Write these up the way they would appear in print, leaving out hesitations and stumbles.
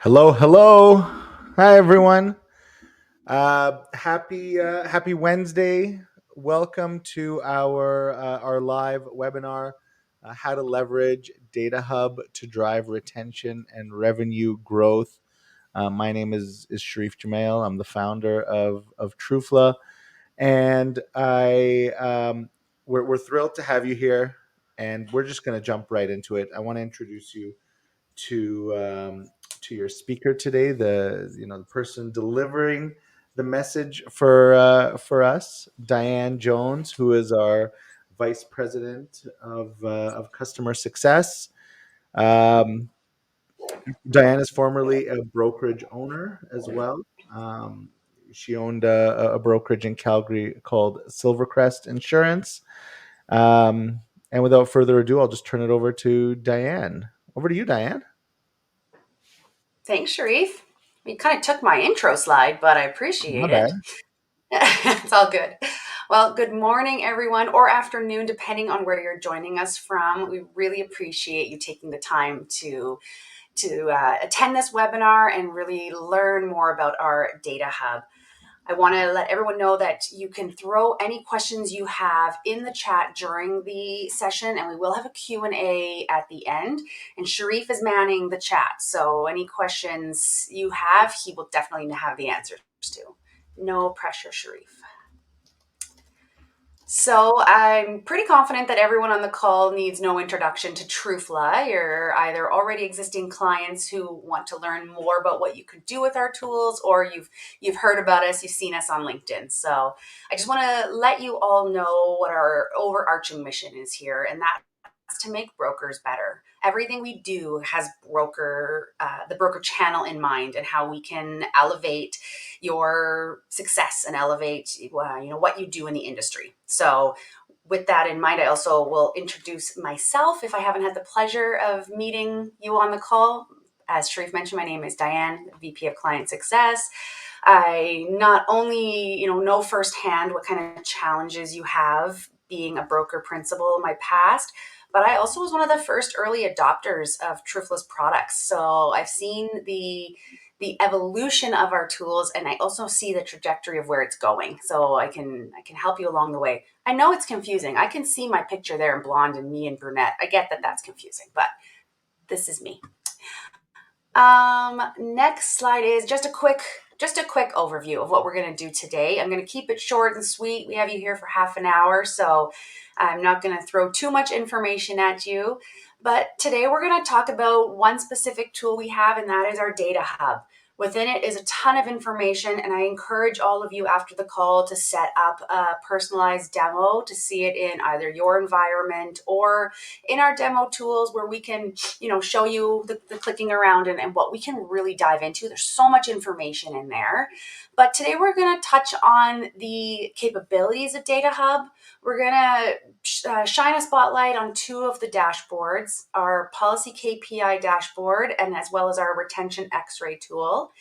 Hello, hello. Hi, everyone. Happy Wednesday. Welcome to our live webinar, How to Leverage DataHub to Drive Retention and Revenue Growth. My name is Sharif Jamail. I'm the founder of Trufla, and we're thrilled to have you here. And we're just going to jump right into it. I want to introduce you to your speaker today, the person delivering the message for us, Diane Jones, who is our vice president of customer success. Um, Diane is formerly a brokerage owner as well. Um, she owned a brokerage in Calgary called Silvercrest Insurance. Um, and without further ado, I'll just turn it over to Diane. Over to you, Diane. Thanks, Sharif. You kind of took my intro slide, but I My appreciate bad. it. It's all good. Well, good morning, everyone, or afternoon, depending on where you're joining us from. We really appreciate you taking the time to attend this webinar and really learn more about our Data Hub. I want to let everyone know that you can throw any questions you have in the chat during the session, and we will have a Q&A at the end. And Sharif is manning the chat, so any questions you have, he will definitely have the answers to. No pressure, Sharif. So I'm pretty confident that everyone on the call needs no introduction to Trufla. You're either already existing clients who want to learn more about what you could do with our tools, or you've heard about us, you've seen us on LinkedIn. So I just want to let you all know what our overarching mission is here, and that's to make brokers better. Everything we do has the broker channel in mind, and how we can elevate your success and elevate what you do in the industry. So with that in mind, I also will introduce myself if I haven't had the pleasure of meeting you on the call. As Sharif mentioned, my name is Diane, VP of Client Success. I not only know firsthand what kind of challenges you have being a broker principal in my past, but I also was one of the first early adopters of Trufla's products. So I've seen the evolution of our tools, and I also see the trajectory of where it's going. So I can help you along the way. I know it's confusing. I can see my picture there in blonde and me in brunette. I get that that's confusing, but this is me. Next slide is just a quick overview of what we're going to do today. I'm going to keep it short and sweet. We have you here for half an hour, so I'm not going to throw too much information at you. But today we're going to talk about one specific tool we have, and that is our Data Hub. Within it is a ton of information, and I encourage all of you after the call to set up a personalized demo to see it in either your environment or in our demo tools, where we can show you the clicking around and what we can really dive into. There's so much information in there. But today we're going to touch on the capabilities of Data Hub. We're going to shine a spotlight on two of the dashboards, our Policy KPI Dashboard, and as well as our Retention X-ray tool.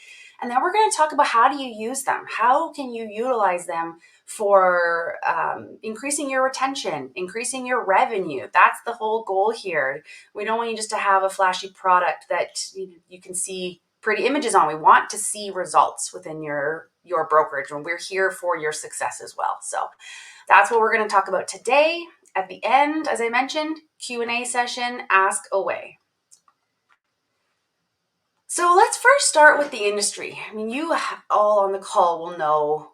And then we're going to talk about how do you use them? How can you utilize them for increasing your retention, increasing your revenue? That's the whole goal here. We don't want you just to have a flashy product that you can see pretty images on. We want to see results within your brokerage, and we're here for your success as well. So that's what we're going to talk about today. At the end, as I mentioned, Q&A session, ask away. So let's first start with the industry. I mean, you all on the call will know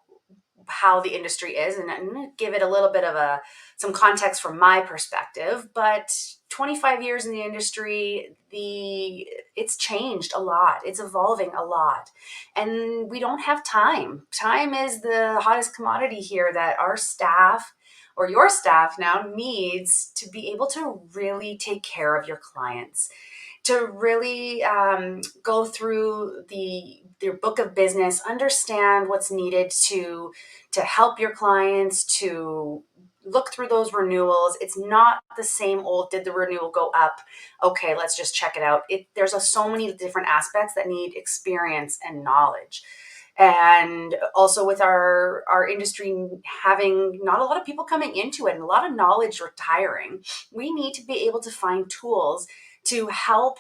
how the industry is, and I'm going to give it a little bit of some context from my perspective. But 25 years in the industry, it's changed a lot. It's evolving a lot, and we don't have time. Time is the hottest commodity here that our staff, or your staff now, needs to be able to really take care of your clients, to really go through their book of business, understand what's needed to help your clients, to look through those renewals. It's not the same old, did the renewal go up? Okay, let's just check it out. There's so many different aspects that need experience and knowledge. And also with our industry having not a lot of people coming into it and a lot of knowledge retiring, we need to be able to find tools to help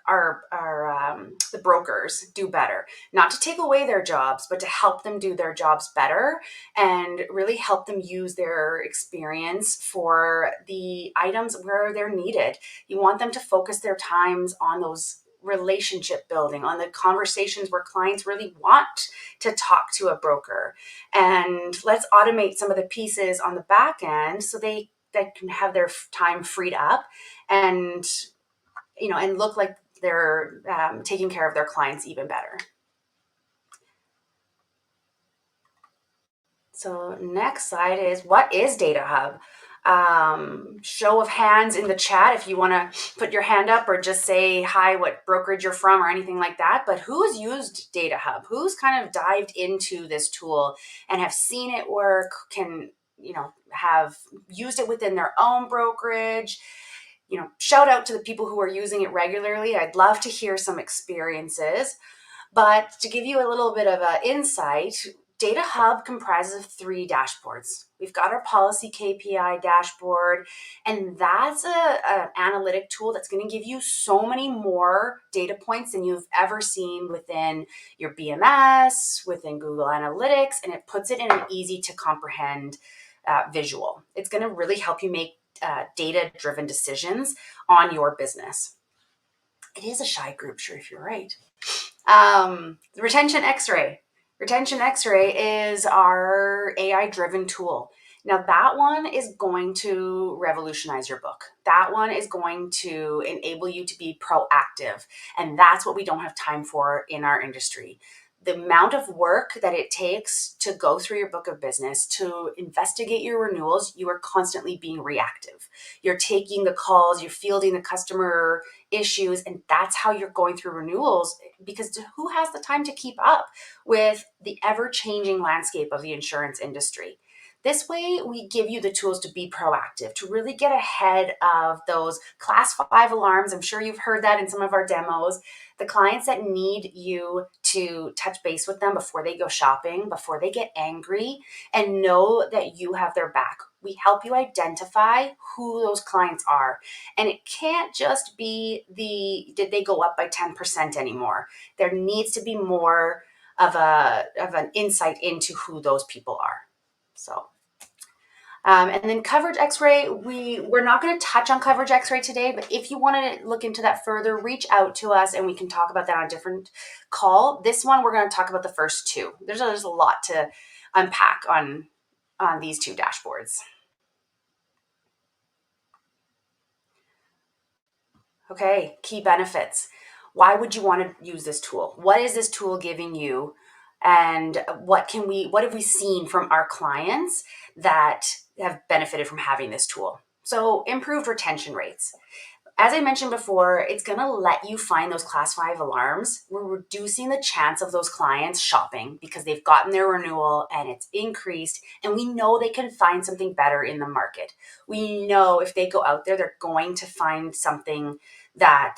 the brokers do better, not to take away their jobs, but to help them do their jobs better and really help them use their experience for the items where they're needed. You want them to focus their times on those relationship building, on the conversations where clients really want to talk to a broker. And let's automate some of the pieces on the back end so they can have their time freed up and and look like they're taking care of their clients even better. So next slide is, what is DataHub? Show of hands in the chat if you want to put your hand up or just say hi, what brokerage you're from or anything like that. But who's used DataHub? Who's kind of dived into this tool and have seen it work, can have used it within their own brokerage? Shout out to the people who are using it regularly. I'd love to hear some experiences. But to give you a little bit of an insight, DataHub comprises of 3 dashboards. We've got our Policy KPI Dashboard, and that's an analytic tool that's going to give you so many more data points than you've ever seen within your BMS, within Google Analytics, and it puts it in an easy to comprehend visual. It's going to really help you make data-driven decisions on your business. It is a shy group, sure, if you're right. The Retention X-ray. Retention X-ray is our AI-driven tool. Now that one is going to revolutionize your book. That one is going to enable you to be proactive. And that's what we don't have time for in our industry. The amount of work that it takes to go through your book of business, to investigate your renewals, you are constantly being reactive. You're taking the calls, you're fielding the customer issues, and that's how you're going through renewals, because who has the time to keep up with the ever-changing landscape of the insurance industry? This way, we give you the tools to be proactive, to really get ahead of those class 5 alarms. I'm sure you've heard that in some of our demos. The clients that need you to touch base with them before they go shopping, before they get angry, and know that you have their back. We help you identify who those clients are. And it can't just be did they go up by 10% anymore? There needs to be more of an insight into who those people are. So. And then Coverage X-ray, we're not going to touch on Coverage X-ray today, but if you want to look into that further, reach out to us and we can talk about that on a different call. This one, we're going to talk about the first 2. There's a lot to unpack on these 2 dashboards. Okay, key benefits. Why would you want to use this tool? What is this tool giving you? And what have we seen from our clients that have benefited from having this tool? So improved retention rates. As I mentioned before, it's going to let you find those class 5 alarms. We're reducing the chance of those clients shopping because they've gotten their renewal and it's increased, and we know they can find something better in the market. We know if they go out there, they're going to find something that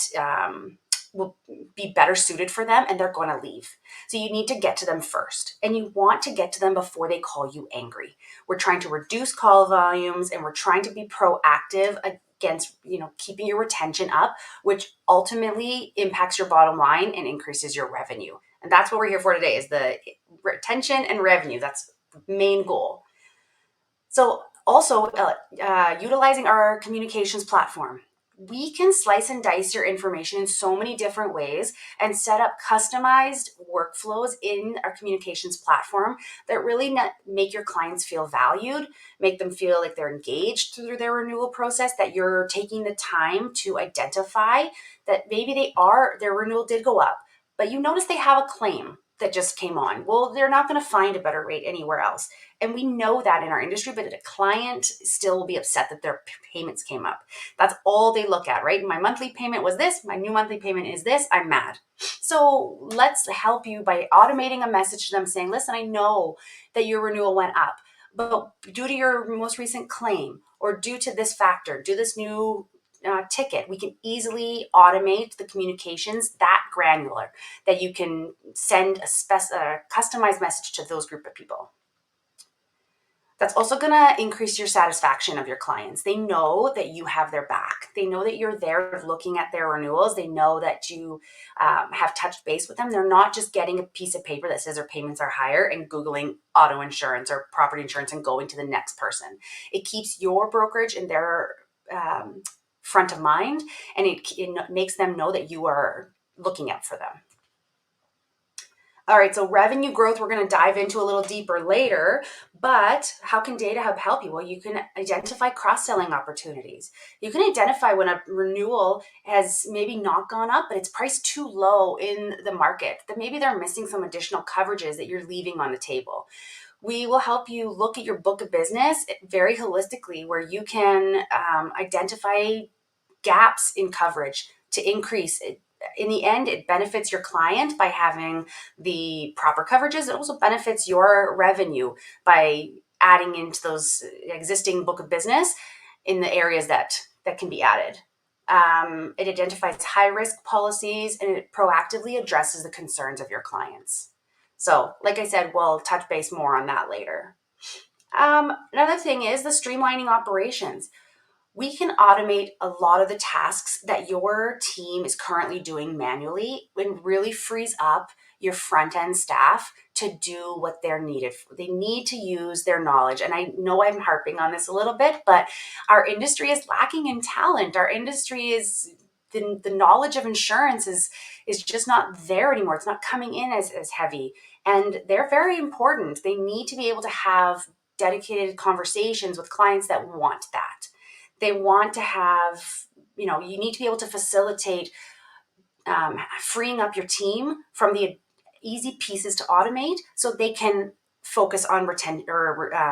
will be better suited for them, and they're going to leave. So you need to get to them first, and you want to get to them before they call you angry. We're trying to reduce call volumes, and we're trying to be proactive against keeping your retention up, which ultimately impacts your bottom line and increases your revenue. And that's what we're here for today, is the retention and revenue. That's the main goal. So also utilizing our communications platform. We can slice and dice your information in so many different ways and set up customized workflows in our communications platform that really make your clients feel valued, make them feel like they're engaged through their renewal process, that you're taking the time to identify that maybe their renewal did go up, but you notice they have a claim that just came on. Well, they're not going to find a better rate anywhere else. And we know that in our industry, but a client still will be upset that their payments came up. That's all they look at, right? My monthly payment was this, my new monthly payment is this, I'm mad. So let's help you by automating a message to them saying, listen, I know that your renewal went up, but due to your most recent claim or due to this factor, due to this new ticket, we can easily automate the communications that granular that you can send a customized message to those group of people. That's also going to increase your satisfaction of your clients. They know that you have their back. They know that you're there looking at their renewals. They know that you have touched base with them. They're not just getting a piece of paper that says their payments are higher and Googling auto insurance or property insurance and going to the next person. It keeps your brokerage in their front of mind, and it makes them know that you are looking out for them. All right, so revenue growth, we're going to dive into a little deeper later, but how can DataHub help you? Well, you can identify cross-selling opportunities. You can identify when a renewal has maybe not gone up, but it's priced too low in the market, that maybe they're missing some additional coverages that you're leaving on the table. We will help you look at your book of business very holistically, where you can identify gaps in coverage to increase it. In the end, it benefits your client by having the proper coverages. It also benefits your revenue by adding into those existing book of business in the areas that can be added. It identifies high risk policies, and it proactively addresses the concerns of your clients. So, like I said, we'll touch base more on that later. Another thing is the streamlining operations. We can automate a lot of the tasks that your team is currently doing manually, and really frees up your front end staff to do what they're needed for. They need to use their knowledge. And I know I'm harping on this a little bit, but our industry is lacking in talent. Our industry is the knowledge of insurance is just not there anymore. It's not coming in as heavy. And they're very important. They need to be able to have dedicated conversations with clients that want that. They want to have, you need to be able to facilitate freeing up your team from the easy pieces to automate so they can focus on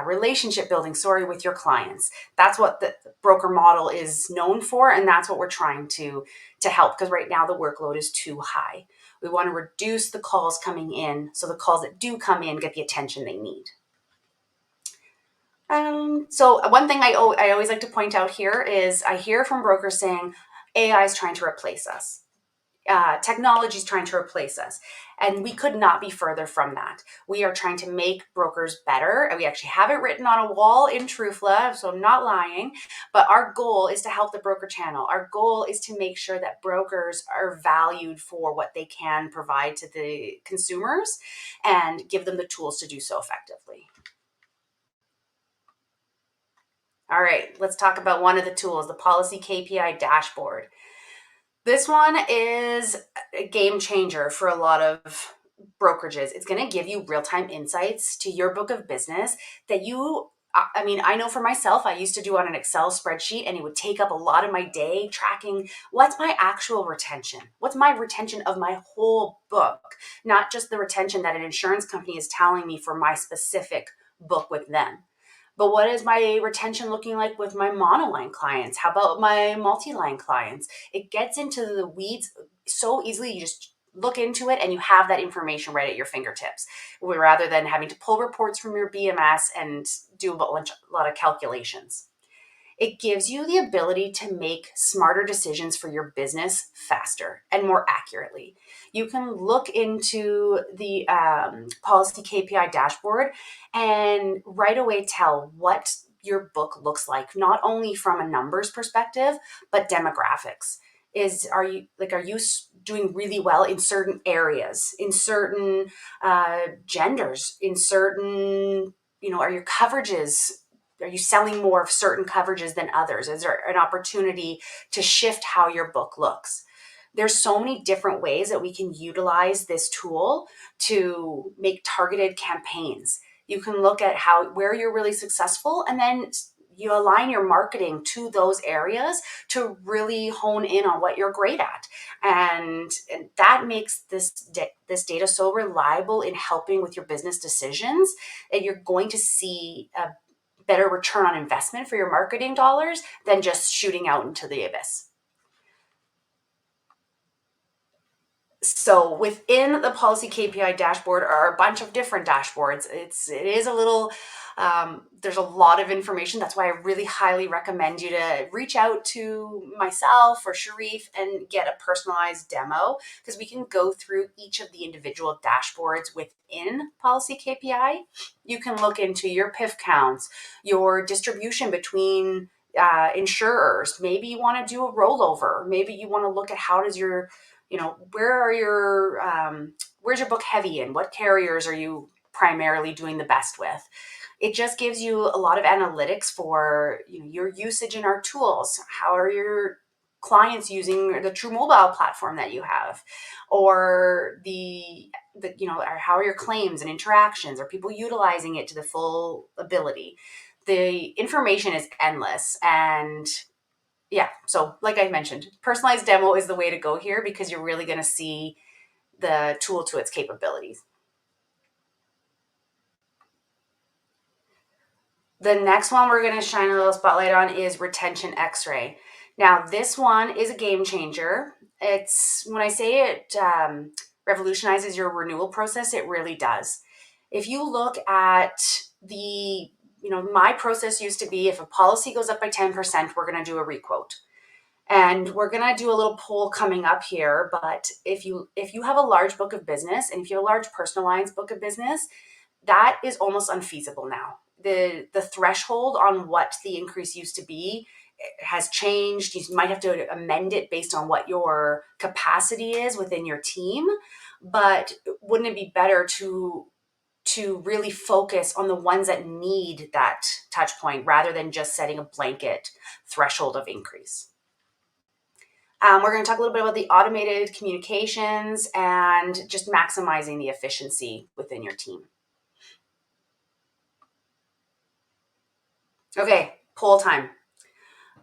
relationship building, with your clients. That's what the broker model is known for, and that's what we're trying to help, because right now the workload is too high. We want to reduce the calls coming in so the calls that do come in get the attention they need. So one thing I always like to point out here is I hear from brokers saying AI is trying to replace us. Technology is trying to replace us. And we could not be further from that. We are trying to make brokers better. And we actually have it written on a wall in Trufla, so I'm not lying. But our goal is to help the broker channel. Our goal is to make sure that brokers are valued for what they can provide to the consumers and give them the tools to do so effectively. All right, let's talk about one of the tools, the Policy KPI Dashboard. This one is a game changer for a lot of brokerages. It's going to give you real-time insights to your book of business that I know for myself, I used to do on an Excel spreadsheet, and it would take up a lot of my day tracking what's my actual retention. What's my retention of my whole book, not just the retention that an insurance company is telling me for my specific book with them. But what is my retention looking like with my monoline clients? How about my multi-line clients? It gets into the weeds so easily. You just look into it and you have that information right at your fingertips, rather than having to pull reports from your BMS and do a lot of calculations. It gives you the ability to make smarter decisions for your business faster and more accurately. You can look into the Policy KPI Dashboard and right away tell what your book looks like, not only from a numbers perspective, but demographics. Are you doing really well in certain areas, in certain genders, in certain, are your coverages, are you selling more of certain coverages than others? Is there an opportunity to shift how your book looks? There's so many different ways that we can utilize this tool to make targeted campaigns. You can look at where you're really successful, and then you align your marketing to those areas to really hone in on what you're great at. And that makes this data so reliable in helping with your business decisions that you're going to see a better return on investment for your marketing dollars than just shooting out into the abyss. So within the Policy KPI Dashboard are a bunch of different dashboards. It is a little There's a lot of information. That's why I really highly recommend you to reach out to myself or Sharif and get a personalized demo, because we can go through each of the individual dashboards within Policy KPI. You can look into your PIF counts, your distribution between insurers. Maybe you want to do a rollover. Maybe you want to look at how does your, where's your book heavy in? What carriers are you primarily doing the best with? It just gives you a lot of analytics for your usage in our tools. How are your clients using the True Mobile platform that you have, or or how are your claims and interactions? Are people utilizing it to the full ability? The information is endless, and yeah. So, like I mentioned, personalized demo is the way to go here, because you're really going to see the tool to its capabilities. The next one we're going to shine a little spotlight on is Retention X-Ray. Now, this one is a game changer. It's, when I say it revolutionizes your renewal process, it really does. If you look at my process used to be, if a policy goes up by 10%, we're going to do a requote. And we're going to do a little poll coming up here. But if you have a large book of business, and if you have a large personal lines book of business, that is almost unfeasible now. The threshold on what the increase used to be has changed. You might have to amend it based on what your capacity is within your team. But wouldn't it be better to really focus on the ones that need that touch point, rather than just setting a blanket threshold of increase? We're going to talk a little bit about the automated communications and just maximizing the efficiency within your team. Okay, poll time.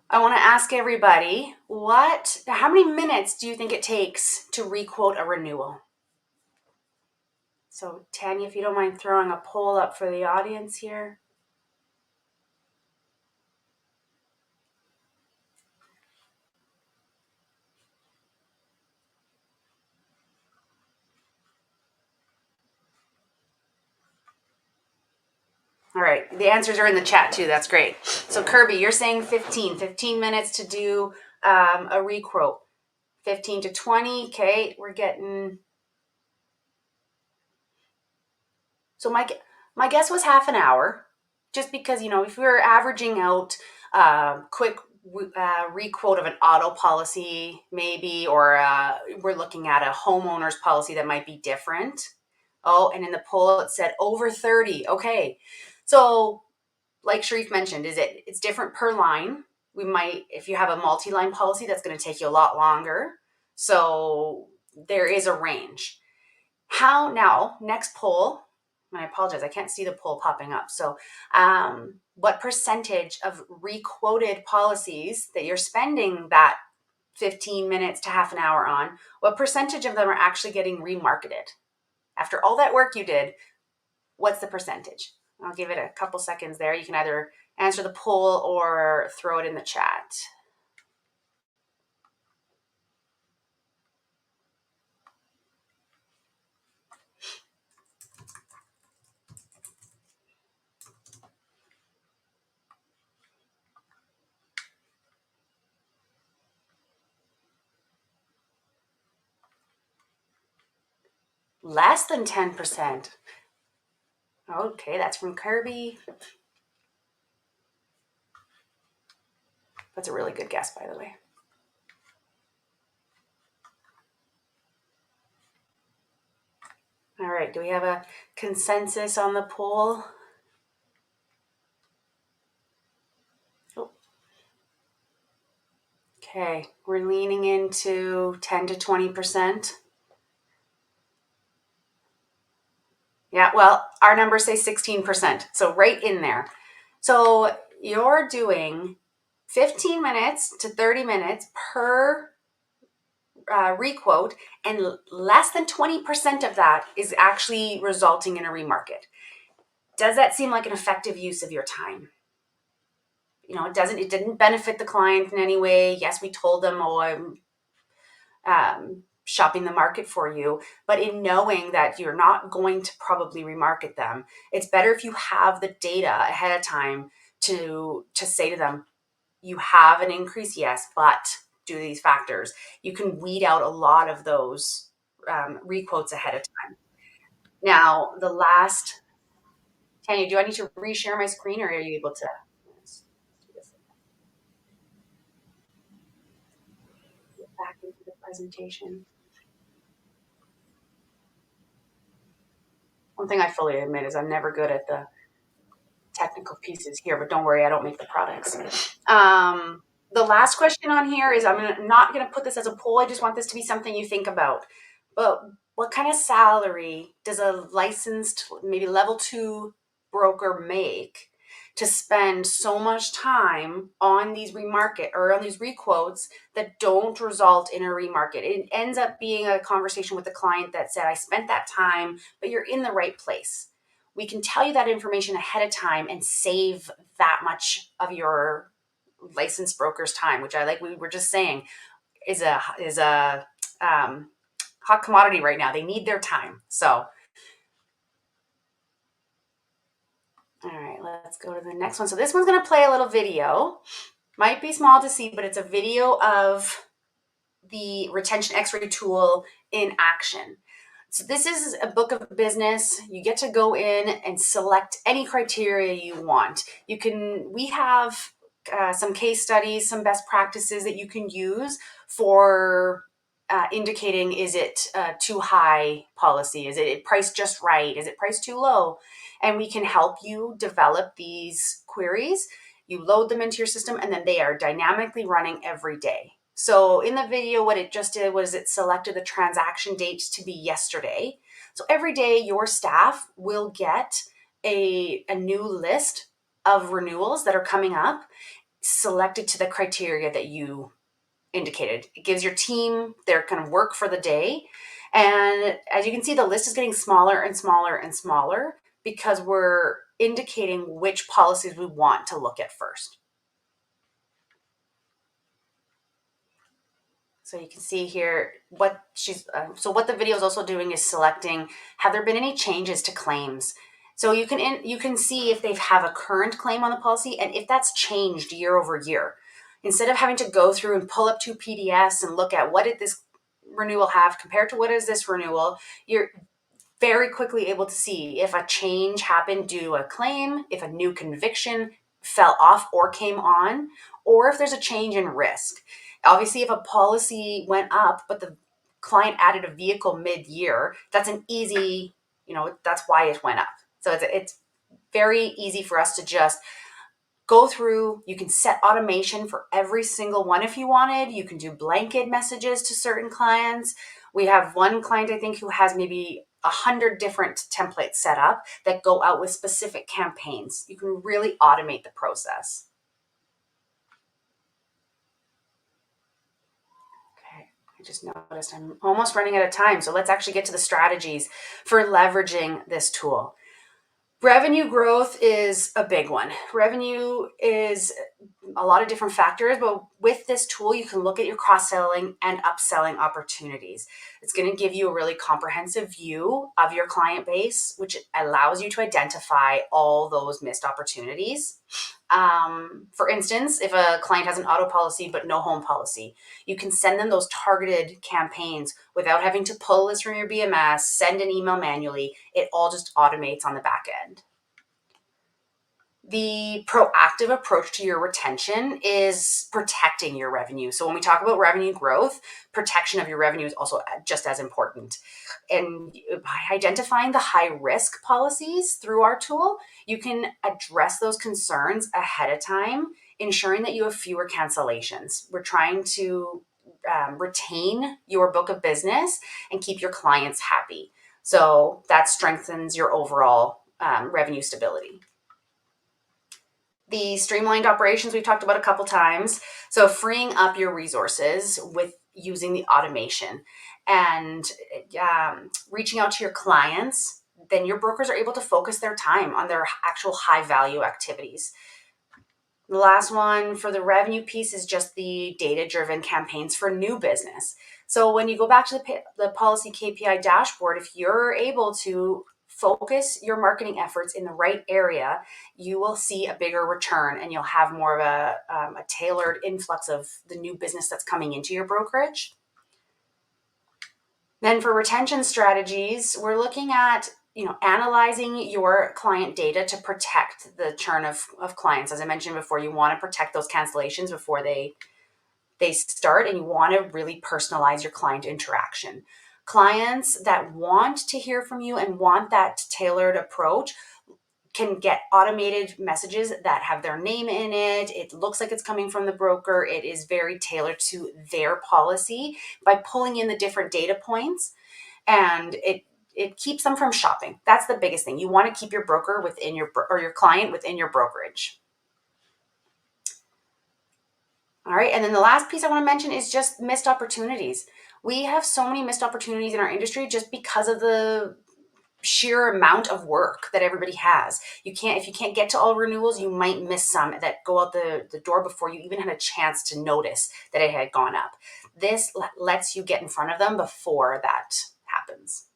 I want to ask everybody, how many minutes do you think it takes to requote a renewal? So, Tanya, if you don't mind throwing a poll up for the audience here. All right, the answers are in the chat too. That's great. So Kirby, you're saying 15 minutes to do a requote. 15 to 20. Okay, we're getting. So my guess was half an hour, just because if we were averaging out quick requote of an auto policy, maybe, or we're looking at a homeowner's policy that might be different. Oh, and in the poll it said over 30. Okay. So, like Sharif mentioned, it's different per line. If you have a multi-line policy, that's going to take you a lot longer. So there is a range. Next poll, and I apologize, I can't see the poll popping up. So what percentage of requoted policies that you're spending that 15 minutes to half an hour on, what percentage of them are actually getting remarketed? After all that work you did, what's the percentage? I'll give it a couple seconds there. You can either answer the poll or throw it in the chat. Less than 10%. Okay, that's from Kirby. That's a really good guess, by the way. All right, do we have a consensus on the poll? Oh. Okay, we're leaning into 10 to 20%. Yeah, well, our numbers say 16%, so right in there. So you're doing 15 minutes to 30 minutes per requote, and less than 20% of that is actually resulting in a remarket. Does that seem like an effective use of your time? It didn't benefit the client in any way. Yes, we told them, shopping the market for you, but in knowing that you're not going to probably remarket them, it's better if you have the data ahead of time to say to them, you have an increase, yes, but do these factors. You can weed out a lot of those requotes ahead of time. Now, the last, Tanya, do I need to reshare my screen, or are you able to? Let's do this again. Get back into the presentation. One thing I fully admit is I'm never good at the technical pieces here, but don't worry, I don't make the products. The last question on here is, I'm not going to put this as a poll. I just want this to be something you think about. But what kind of salary does a licensed, maybe level 2 broker make to spend so much time on these remarket or on these requotes that don't result in a remarket? It ends up being a conversation with the client that said, I spent that time, but you're in the right place. We can tell you that information ahead of time and save that much of your licensed broker's time, which, I like we were just saying, is a hot commodity right now. They need their time. So, all right, let's go to the next one. So this one's going to play a little video. Might be small to see, but it's a video of the retention X-ray tool in action. So this is a book of business. You get to go in and select any criteria you want. We have some case studies, some best practices that you can use for indicating, is it too high policy? Is it priced just right? Is it priced too low? And we can help you develop these queries. You load them into your system, and then they are dynamically running every day. So in the video, what it just did was it selected the transaction date to be yesterday. So every day your staff will get a new list of renewals that are coming up, selected to the criteria that you indicated. It gives your team their kind of work for the day. And as you can see, the list is getting smaller and smaller and smaller because we're indicating which policies we want to look at first. So you can see here what what the video is also doing is selecting, have there been any changes to claims? So you can see if they have a current claim on the policy and if that's changed year over year. Instead of having to go through and pull up 2 PDFs and look at what did this renewal have compared to what is this renewal, you're very quickly able to see if a change happened due to a claim, if a new conviction fell off or came on, or if there's a change in risk. Obviously, if a policy went up, but the client added a vehicle mid-year, that's an easy, that's why it went up. So it's very easy for us to just go through. You can set automation for every single one if you wanted. You can do blanket messages to certain clients. We have one client, I think, who has maybe 100 different templates set up that go out with specific campaigns. You can really automate the process. Okay, I just noticed I'm almost running out of time. So let's actually get to the strategies for leveraging this tool. Revenue growth is a big one. Revenue is a lot of different factors, but with this tool, you can look at your cross-selling and upselling opportunities. It's going to give you a really comprehensive view of your client base, which allows you to identify all those missed opportunities. For instance, if a client has an auto policy but no home policy, you can send them those targeted campaigns without having to pull this from your BMS, send an email manually. It all just automates on the back end. The proactive approach to your retention is protecting your revenue. So when we talk about revenue growth, protection of your revenue is also just as important. And by identifying the high risk policies through our tool, you can address those concerns ahead of time, ensuring that you have fewer cancellations. We're trying to retain your book of business and keep your clients happy. So that strengthens your overall revenue stability. The streamlined operations we've talked about a couple times. So freeing up your resources with using the automation and reaching out to your clients, then your brokers are able to focus their time on their actual high value activities. The last one for the revenue piece is just the data-driven campaigns for new business. So when you go back to the policy KPI dashboard, if you're able to focus your marketing efforts in the right area, you will see a bigger return and you'll have more of a tailored influx of the new business that's coming into your brokerage. Then for retention strategies, we're looking at analyzing your client data to protect the churn of clients. As I mentioned before, you want to protect those cancellations before they start, and you want to really personalize your client interaction. Clients that want to hear from you and want that tailored approach can get automated messages that have their name in it. It looks like it's coming from the broker. It is very tailored to their policy by pulling in the different data points, and it keeps them from shopping. That's the biggest thing. You want to keep your broker within your client within your brokerage. All right. And then the last piece I want to mention is just missed opportunities. We have so many missed opportunities in our industry just because of the sheer amount of work that everybody has. If you can't get to all renewals, you might miss some that go out the door before you even had a chance to notice that it had gone up. This lets you get in front of them before that happens.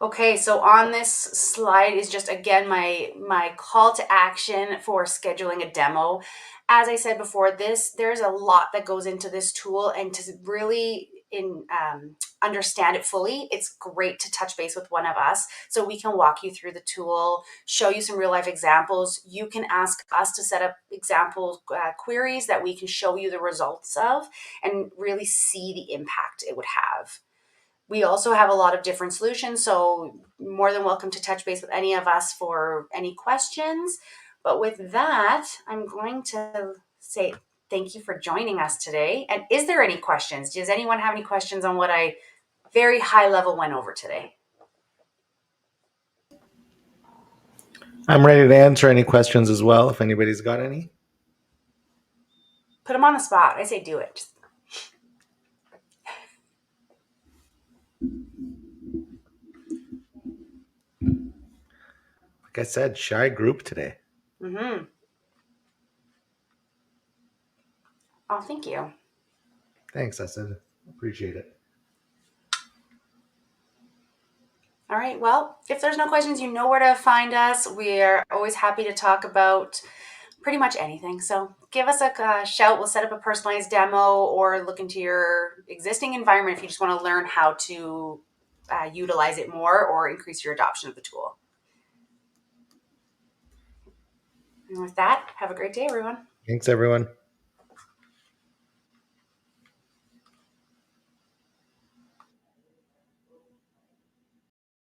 Okay, so on this slide is just, again, my call to action for scheduling a demo. As I said before, there's a lot that goes into this tool, and to really understand it fully, it's great to touch base with one of us so we can walk you through the tool, show you some real life examples. You can ask us to set up example queries that we can show you the results of and really see the impact it would have. We also have a lot of different solutions, so more than welcome to touch base with any of us for any questions. But with that, I'm going to say thank you for joining us today. And is there any questions? Does anyone have any questions on what I very high level went over today? I'm ready to answer any questions as well, if anybody's got any. Put them on the spot. I say do it. Like I said, shy group today. Mm-hmm. Oh, thank you. Thanks, I said. Appreciate it. All right. Well, if there's no questions, you know where to find us. We're always happy to talk about pretty much anything. So give us a shout. We'll set up a personalized demo or look into your existing environment if you just want to learn how to utilize it more or increase your adoption of the tool. And with that, have a great day, everyone. Thanks, everyone.